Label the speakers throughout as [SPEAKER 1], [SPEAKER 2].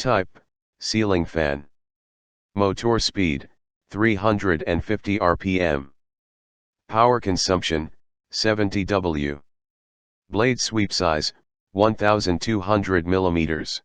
[SPEAKER 1] Type, ceiling fan. Motor speed, 350 rpm. Power consumption, 70 W. Blade sweep size, 1200 mm.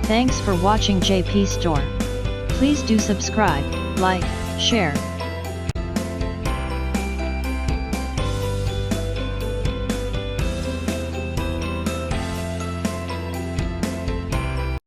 [SPEAKER 2] Thanks for watching JP Store. Please do subscribe, like, share,